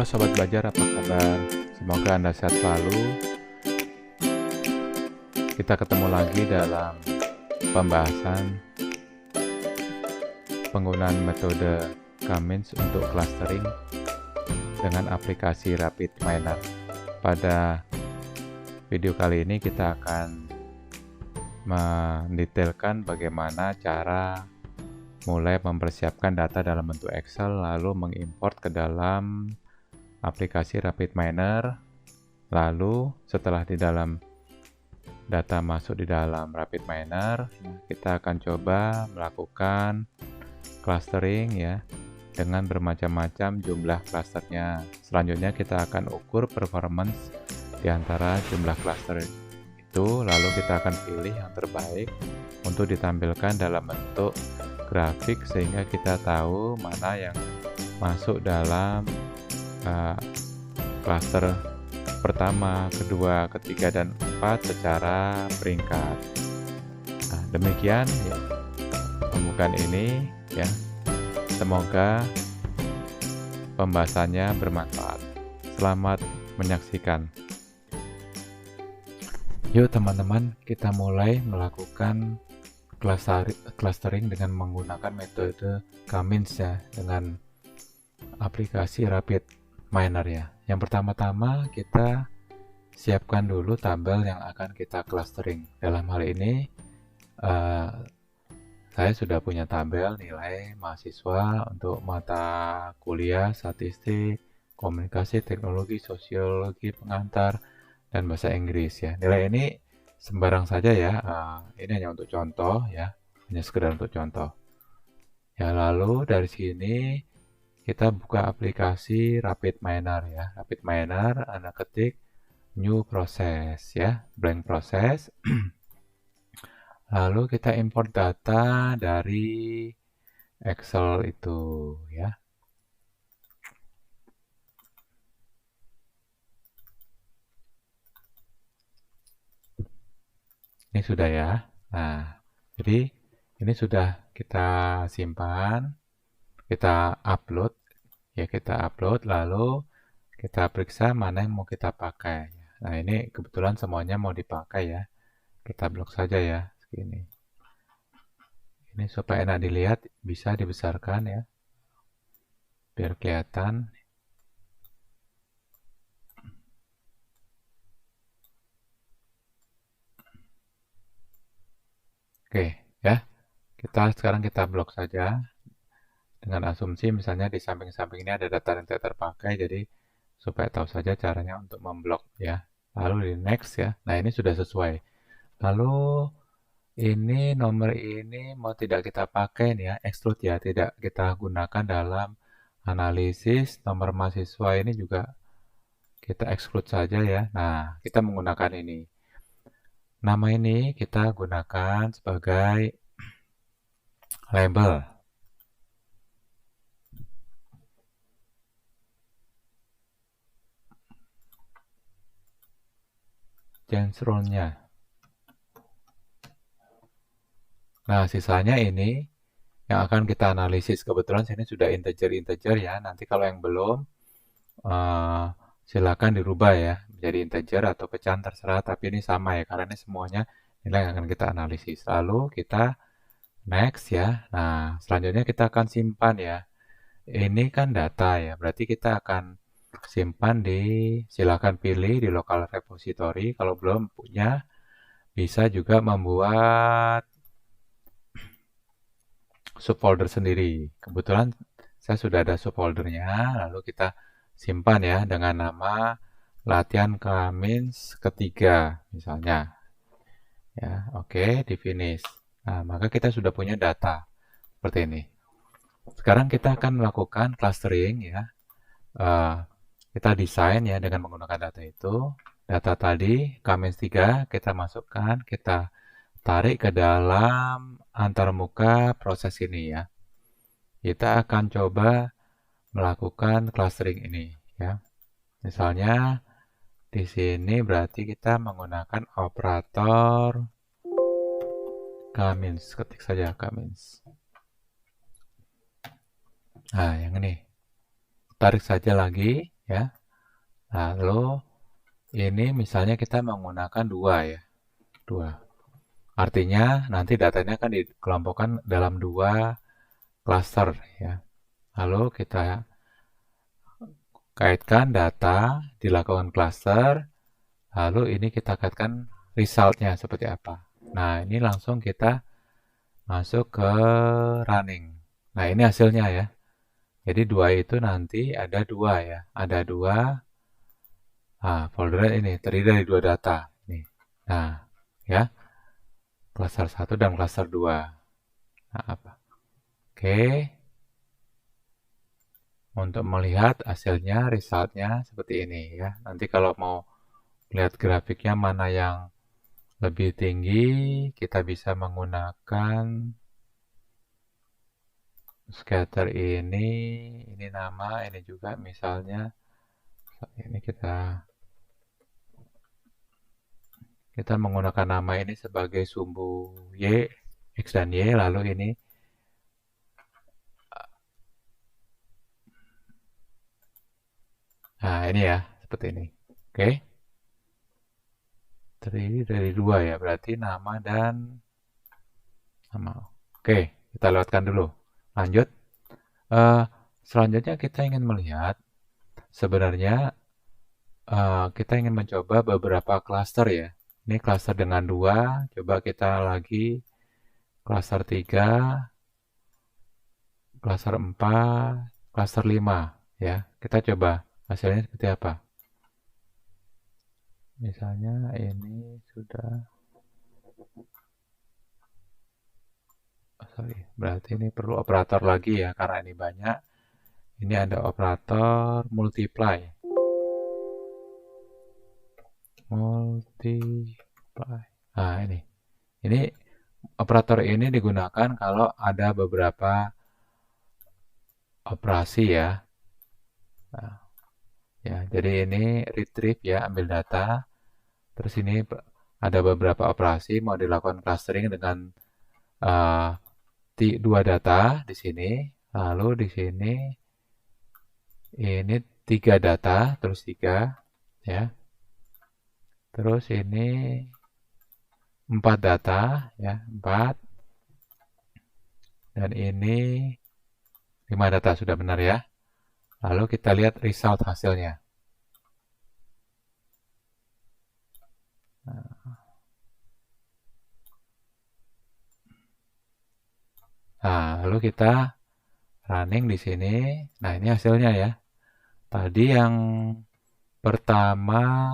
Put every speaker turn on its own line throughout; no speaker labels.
Halo Sobat Belajar, apa kabar? Semoga Anda sehat selalu. Kita ketemu lagi dalam pembahasan penggunaan metode Cummins untuk clustering dengan aplikasi RapidMiner. Pada video kali ini kita akan mendetailkan bagaimana cara mulai mempersiapkan data dalam bentuk Excel lalu mengimport ke dalam aplikasi RapidMiner. Lalu setelah di dalam data masuk di dalam RapidMiner, kita akan coba melakukan clustering ya dengan bermacam-macam jumlah clusternya. Selanjutnya kita akan ukur performance di antara jumlah cluster itu, lalu kita akan pilih yang terbaik untuk ditampilkan dalam bentuk grafik sehingga kita tahu mana yang masuk dalam cluster pertama, kedua, ketiga, dan 4 secara peringkat. Nah, demikian ya pembukaan ini ya. Semoga pembahasannya bermanfaat. Selamat menyaksikan. Yuk teman-teman, kita mulai melakukan clustering dengan menggunakan metode Cummins ya, dengan aplikasi RapidMiner ya. Yang pertama-tama kita siapkan dulu tabel yang akan kita clustering. Dalam hal ini saya sudah punya tabel nilai mahasiswa untuk mata kuliah statistik, komunikasi, teknologi, sosiologi, pengantar, dan bahasa Inggris ya. Nilai ini sembarang saja ya. Ini hanya untuk contoh ya, hanya sekedar untuk contoh. Ya, lalu dari sini kita buka aplikasi RapidMiner ya. RapidMiner, Anda ketik new process ya, blank process. Lalu kita import data dari Excel itu ya. Ini sudah ya. Nah, jadi ini sudah kita simpan, kita upload ya, lalu kita periksa mana yang mau kita pakai. Nah, ini kebetulan semuanya mau dipakai ya. Kita blok saja ya segini. Ini supaya enak dilihat, bisa dibesarkan ya, biar kelihatan. Oke ya, sekarang kita blok saja dengan asumsi misalnya di samping-samping ini ada data yang tidak terpakai, jadi supaya tahu saja caranya untuk memblok ya. Lalu di next ya. Nah, ini sudah sesuai. Lalu ini nomor ini mau tidak kita pakai nih ya, exclude ya, tidak kita gunakan dalam analisis. Nomor mahasiswa ini juga kita exclude saja ya. Nah, kita menggunakan ini. Nama ini kita gunakan sebagai label. Change rule-nya. Nah, sisanya ini yang akan kita analisis. Kebetulan sini sudah integer ya. Nanti kalau yang belum, silakan dirubah ya menjadi integer atau pecahan terserah. Tapi ini sama ya, karena ini semuanya nilai yang akan kita analisis. Lalu kita next ya. Nah, selanjutnya kita akan simpan ya. Ini kan data ya, berarti kita akan simpan silakan pilih di local repository. Kalau belum punya, bisa juga membuat subfolder sendiri. Kebetulan saya sudah ada subfoldernya, lalu kita simpan ya dengan nama latihan Cummins ketiga misalnya. Ya, oke, di finish. Nah, maka kita sudah punya data seperti ini. Sekarang kita akan melakukan clustering ya. Kita desain ya dengan menggunakan data itu. Data tadi Cummins 3 kita masukkan, kita tarik ke dalam antarmuka proses ini ya. Kita akan coba melakukan clustering ini ya. Misalnya di sini berarti kita menggunakan operator Cummins, ketik saja Cummins. Nah, yang ini tarik saja lagi ya. Lalu ini misalnya kita menggunakan dua ya, dua. Artinya nanti datanya akan dikelompokkan dalam dua klaster ya. Lalu kita kaitkan data, dilakukan klaster, lalu ini kita kaitkan resultnya seperti apa. Nah, ini langsung kita masuk ke running. Nah, ini hasilnya ya. Jadi dua itu nanti ada dua ya. Ada dua. Folder ini terdiri dari dua data. Nih. Nah, ya. Klaster 1 dan klaster 2. Nah, apa? Oke. Untuk melihat hasilnya, resultnya seperti ini ya. Nanti kalau mau lihat grafiknya mana yang lebih tinggi, kita bisa menggunakan scatter ini nama, ini juga misalnya, ini kita menggunakan nama ini sebagai sumbu Y, X dan Y, lalu ini nah ini ya, seperti ini. Oke. Terdiri dari dua ya, berarti nama dan nama. Oke, kita lewatkan dulu. Lanjut. Selanjutnya kita ingin melihat sebenarnya kita ingin mencoba beberapa klaster ya. Ini klaster dengan dua, coba kita lagi klaster 3, klaster 4, klaster 5 ya. Kita coba hasilnya seperti apa. Misalnya ini sudah berarti ini perlu operator lagi ya karena ini banyak. Ini ada operator multiply. Nah, ini operator ini digunakan kalau ada beberapa operasi ya. Nah, ya, jadi ini retrieve ya, ambil data. Terus ini ada beberapa operasi mau dilakukan clustering dengan dua data di sini. Lalu di sini ini 3 data, terus 3 ya. Terus ini 4 data ya, 4. Dan ini 5 data, sudah benar ya. Lalu kita lihat result hasilnya. Nah, lalu kita running di sini. Nah, ini hasilnya ya. Tadi yang pertama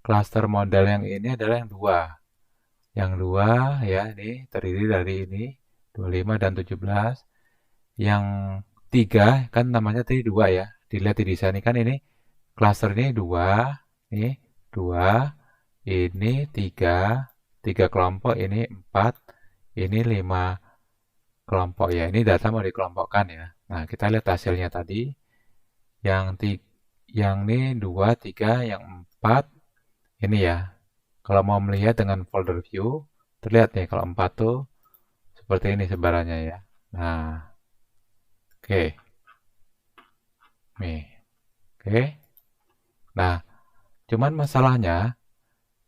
cluster model yang ini adalah yang dua. Yang dua ya, ini terdiri dari ini 25 dan 17. Yang tiga kan namanya tadi dua ya. Dilihat di desain ini kan ini cluster ini dua, ini dua, ini tiga kelompok, ini 4, ini 5 kelompok ya. Ini data mau dikelompokkan ya. Nah, kita lihat hasilnya tadi. Yang ini 2, 3, yang 4 ini ya. Kalau mau melihat dengan folder view, terlihat nih kalau 4 tuh seperti ini sebarannya ya. Nah, oke. Nih. Oke. Nah, cuman masalahnya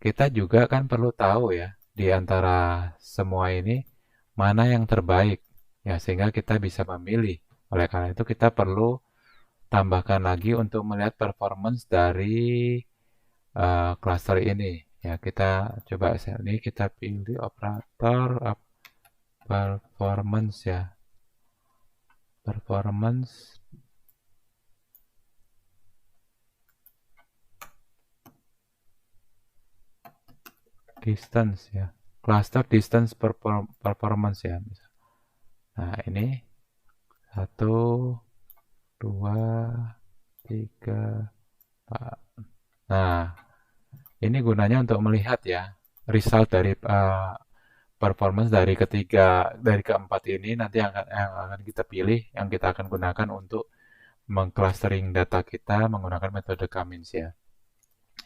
kita juga kan perlu tahu ya di antara semua ini mana yang terbaik ya sehingga kita bisa memilih. Oleh karena itu kita perlu tambahkan lagi untuk melihat performance dari cluster ini. Ya, kita coba ini kita pilih operator performance ya. Performance distance ya. Cluster distance performance ya. Nah, ini 1, 2, 3, 4. Nah, ini gunanya untuk melihat ya result dari performance dari keempat ini nanti yang akan kita pilih, yang kita akan gunakan untuk mengclustering data kita menggunakan metode Cummins ya.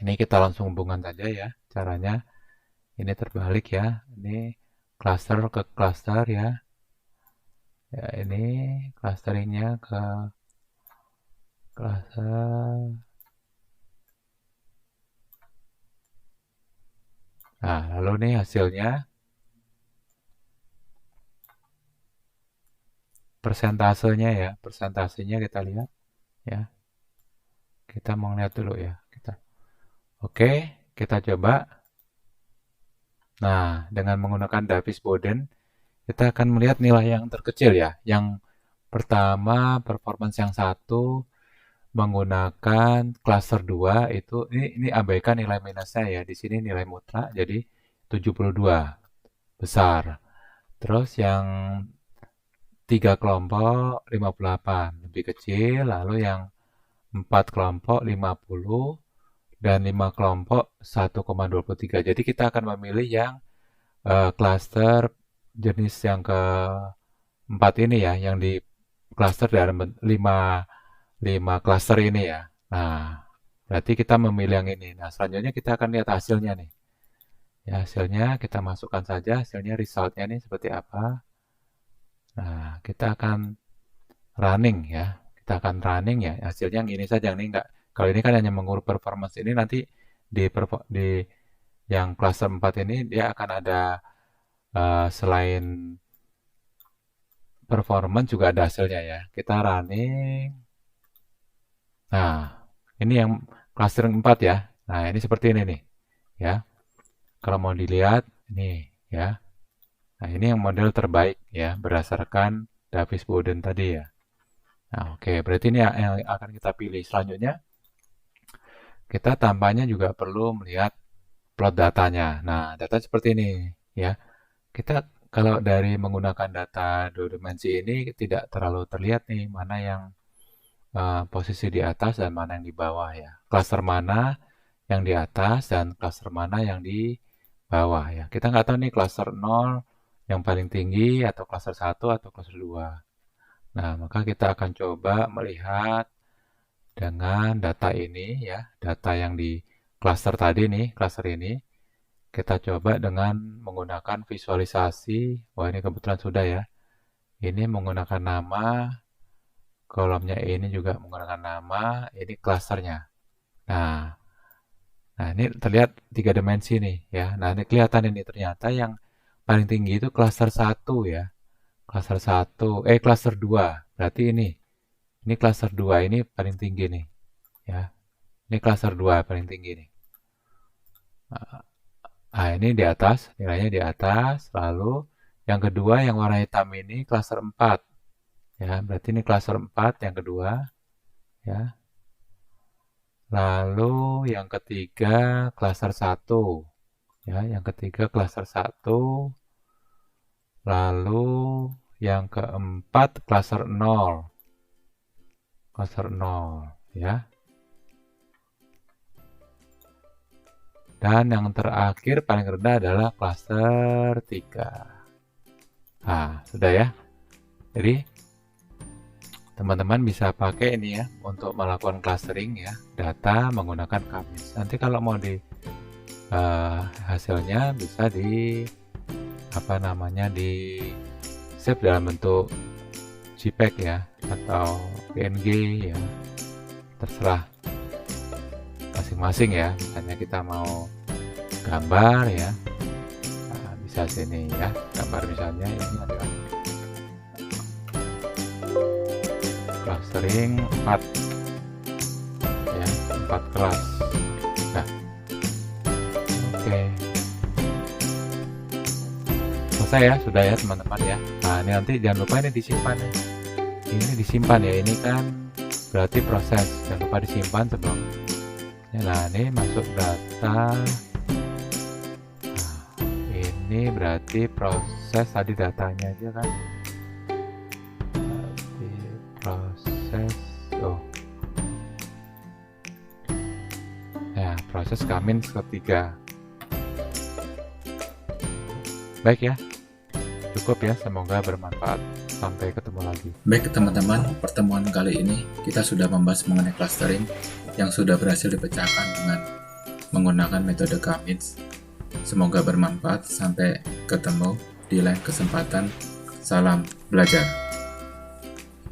Ini kita langsung hubungkan saja ya caranya. Ini terbalik ya. Ini cluster ke cluster ya. Ya ini clusteringnya ke Cluster. Nah, lalu nih hasilnya. Persentasenya ya, persentasenya kita lihat ya. Kita mau lihat dulu ya. Oke, kita coba. Nah, dengan menggunakan Davis Bowden, kita akan melihat nilai yang terkecil ya. Yang pertama, performance yang satu menggunakan cluster 2 itu ini abaikan nilai minusnya ya. Di sini nilai mutlak jadi 72 besar. Terus yang 3 kelompok 58 lebih kecil, lalu yang 4 kelompok 50 dan 5 kelompok 1,23. Jadi kita akan memilih yang cluster jenis yang keempat ini ya, yang di cluster dalam 5 cluster ini ya. Nah, berarti kita memilih yang ini. Nah, selanjutnya kita akan lihat hasilnya nih. Ya, hasilnya kita masukkan saja, hasilnya resultnya nih seperti apa. Nah, kita akan running ya. Kita akan running ya. Hasilnya yang ini saja, yang ini enggak. Kalau ini kan hanya mengukur performance ini, nanti di yang cluster 4 ini dia akan ada selain performance juga ada hasilnya ya. Kita running. Nah, ini yang cluster 4 ya. Nah, ini seperti ini nih. Ya. Kalau mau dilihat ini ya. Nah, ini yang model terbaik ya berdasarkan Davis Bowden tadi ya. Nah, oke, berarti ini yang akan kita pilih. Selanjutnya kita tampaknya juga perlu melihat plot datanya. Nah, data seperti ini ya. Kita kalau dari menggunakan data dua dimensi ini tidak terlalu terlihat nih mana yang posisi di atas dan mana yang di bawah ya. Cluster mana yang di atas dan cluster mana yang di bawah ya. Kita nggak tahu nih cluster 0 yang paling tinggi atau cluster 1 atau cluster 2. Nah, maka kita akan coba melihat dengan data ini ya, data yang di cluster tadi nih, cluster ini. Kita coba dengan menggunakan visualisasi. Wah, ini kebetulan sudah ya. Ini menggunakan nama, kolomnya ini juga menggunakan nama, ini klasternya. Nah, ini terlihat 3 dimensi nih ya. Nah, ini kelihatan ini ternyata yang paling tinggi itu klaster 1 ya. Klaster 1, klaster 2. Berarti ini. Ini klaster 2 ini paling tinggi nih. Ya. Ini klaster 2 paling tinggi nih. Nah, ini di atas, nilainya di atas. Lalu yang kedua yang warna hitam ini klaster 4. Ya, berarti ini klaster 4 yang kedua. Ya. Lalu yang ketiga klaster 1. Ya, yang ketiga klaster 1. Lalu yang keempat klaster 0. Klaster 0, ya. Dan yang terakhir paling rendah adalah klaster 3. Nah, sudah ya. Jadi, teman-teman bisa pakai ini ya untuk melakukan clustering ya, data menggunakan Kamis. Nanti kalau mau di hasilnya bisa di di save dalam bentuk JPEG ya atau PNG ya, terserah masing-masing ya. Misalnya kita mau gambar ya, nah, bisa sini ya, gambar misalnya ini adalah clustering 4 ya, 4 kelas. Nah, oke. Selesai ya, sudah ya teman-teman ya. Nah, ini nanti jangan lupa ini disimpan ya. Ini disimpan ya, ini kan berarti proses, jangan lupa disimpan sebelum. Nah, ini masuk data. Nah, ini berarti proses tadi datanya aja kan. Berarti proses ya, proses Kamis ketiga. Baik ya, cukup ya, semoga bermanfaat. Sampai ketemu lagi.
Baik teman-teman, pertemuan kali ini kita sudah membahas mengenai clustering yang sudah berhasil dipecahkan dengan menggunakan metode Kamis. Semoga bermanfaat. Sampai ketemu di lain kesempatan. Salam belajar.